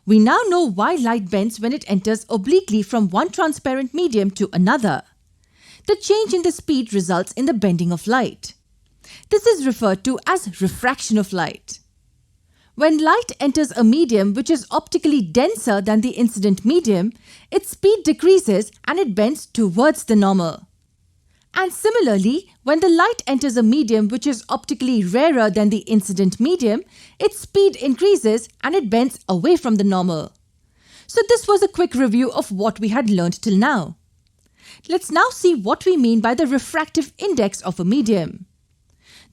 We now know why light bends when it enters obliquely from one transparent medium to another. The change in the speed results in the bending of light. This is referred to as refraction of light. When light enters a medium which is optically denser than the incident medium, its speed decreases and it bends towards the normal. And similarly, when the light enters a medium which is optically rarer than the incident medium, its speed increases and it bends away from the normal. So this was a quick review of what we had learned till now. Let's now see what we mean by the refractive index of a medium.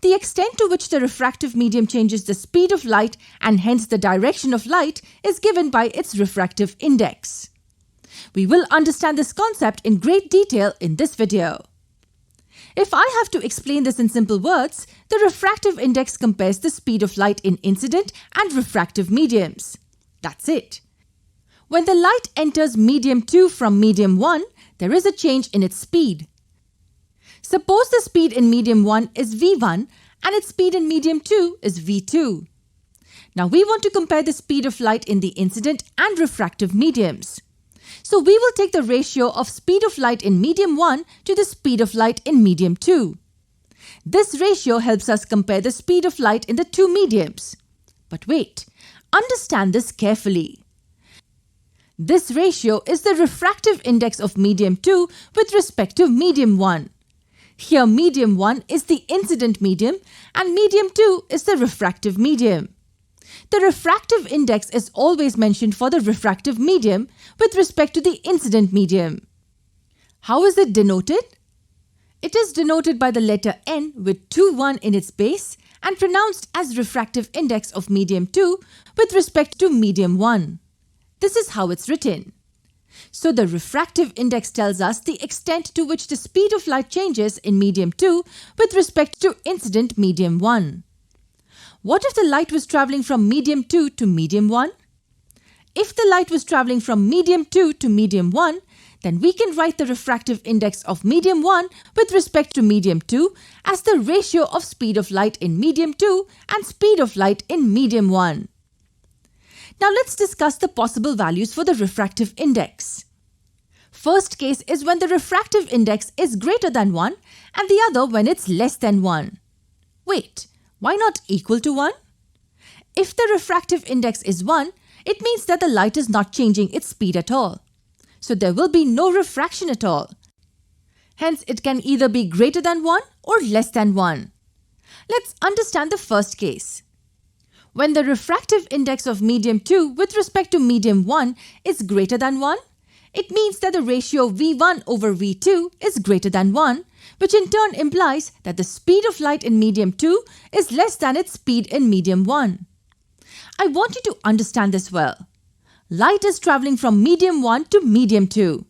The extent to which the refractive medium changes the speed of light and hence the direction of light is given by its refractive index. We will understand this concept in great detail in this video. If I have to explain this in simple words, the refractive index compares the speed of light in incident and refractive mediums. That's it. When the light enters medium 2 from medium 1, there is a change in its speed. Suppose the speed in medium 1 is v1 and its speed in medium 2 is v2. Now we want to compare the speed of light in the incident and refractive mediums. So we will take the ratio of speed of light in medium 1 to the speed of light in medium 2. This ratio helps us compare the speed of light in the two mediums. But wait, understand this carefully. This ratio is the refractive index of medium 2 with respect to medium 1. Here medium 1 is the incident medium and medium 2 is the refractive medium. The refractive index is always mentioned for the refractive medium with respect to the incident medium. How is it denoted? It is denoted by the letter N with 2-1 in its base and pronounced as refractive index of medium 2 with respect to medium 1. This is how it's written. So the refractive index tells us the extent to which the speed of light changes in medium 2 with respect to incident medium 1. What if the light was travelling from medium 2 to medium 1? If the light was travelling from medium 2 to medium 1, then we can write the refractive index of medium 1 with respect to medium 2 as the ratio of speed of light in medium 2 and speed of light in medium 1. Now let's discuss the possible values for the refractive index. First case is when the refractive index is greater than 1 and the other when it's less than 1. Wait, why not equal to 1? If the refractive index is 1, it means that the light is not changing its speed at all. So there will be no refraction at all. Hence, it can either be greater than 1 or less than 1. Let's understand the first case. When the refractive index of medium 2 with respect to medium 1 is greater than 1, it means that the ratio v1 over v2 is greater than 1, which in turn implies that the speed of light in medium 2 is less than its speed in medium 1. I want you to understand this well. Light is travelling from medium 1 to medium 2,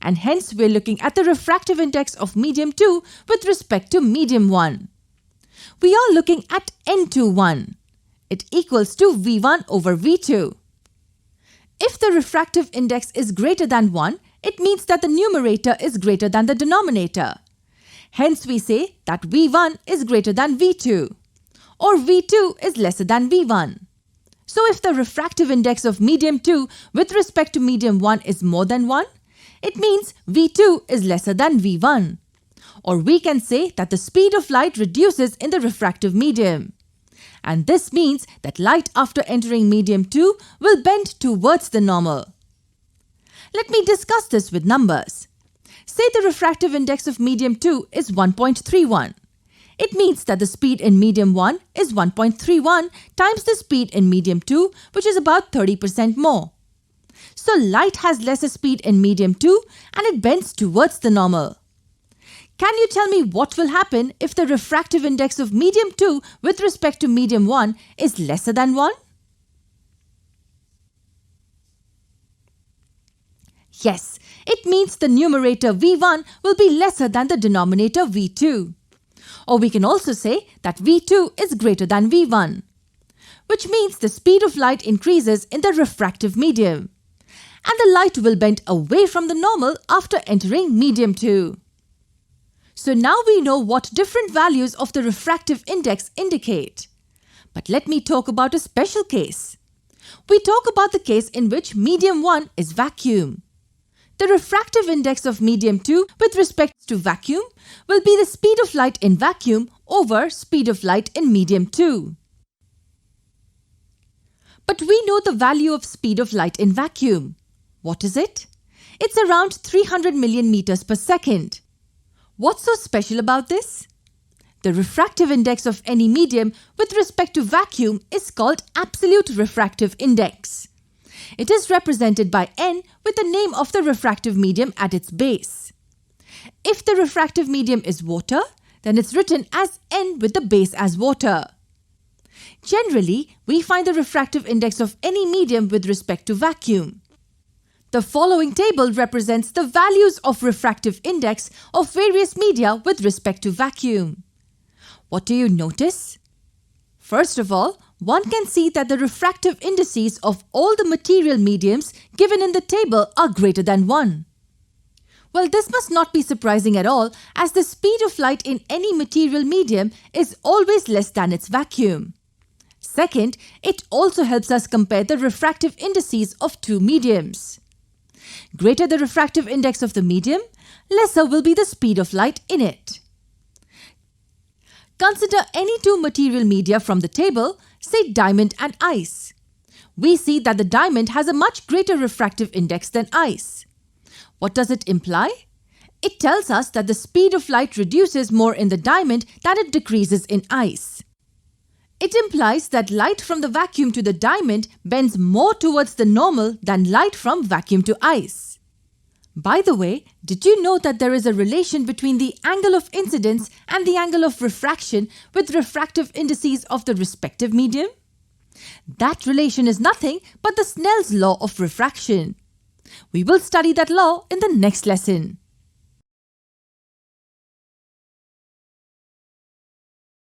and hence we're looking at the refractive index of medium 2 with respect to medium 1. We are looking at n21. It equals to v1 over v2. If the refractive index is greater than 1, it means that the numerator is greater than the denominator. Hence we say that v1 is greater than v2, or v2 is lesser than v1. So if the refractive index of medium 2 with respect to medium 1 is more than 1, it means v2 is lesser than v1. Or we can say that the speed of light reduces in the refractive medium. And this means that light after entering medium 2 will bend towards the normal. Let me discuss this with numbers. Say the refractive index of medium 2 is 1.31. It means that the speed in medium 1 is 1.31 times the speed in medium 2, which is about 30% more. So light has lesser speed in medium 2 and it bends towards the normal. Can you tell me what will happen if the refractive index of medium 2 with respect to medium 1 is lesser than 1? Yes, it means the numerator v1 will be lesser than the denominator v2. Or we can also say that v2 is greater than v1, which means the speed of light increases in the refractive medium, and the light will bend away from the normal after entering medium 2. So now we know what different values of the refractive index indicate. But let me talk about a special case. We talk about the case in which medium 1 is vacuum. The refractive index of medium 2 with respect to vacuum will be the speed of light in vacuum over speed of light in medium 2. But we know the value of speed of light in vacuum. What is it? It's around 300 million meters per second. What's so special about this? The refractive index of any medium with respect to vacuum is called absolute refractive index. It is represented by n with the name of the refractive medium at its base. If the refractive medium is water, then it's written as n with the base as water. Generally, we find the refractive index of any medium with respect to vacuum. The following table represents the values of refractive index of various media with respect to vacuum. What do you notice? First of all, one can see that the refractive indices of all the material mediums given in the table are greater than 1. Well, this must not be surprising at all, as the speed of light in any material medium is always less than its vacuum. Second, it also helps us compare the refractive indices of two mediums. Greater the refractive index of the medium, lesser will be the speed of light in it. Consider any two material media from the table, say diamond and ice. We see that the diamond has a much greater refractive index than ice. What does it imply? It tells us that the speed of light reduces more in the diamond than it decreases in ice. It implies that light from the vacuum to the diamond bends more towards the normal than light from vacuum to ice. By the way, did you know that there is a relation between the angle of incidence and the angle of refraction with refractive indices of the respective medium? That relation is nothing but the Snell's law of refraction. We will study that law in the next lesson.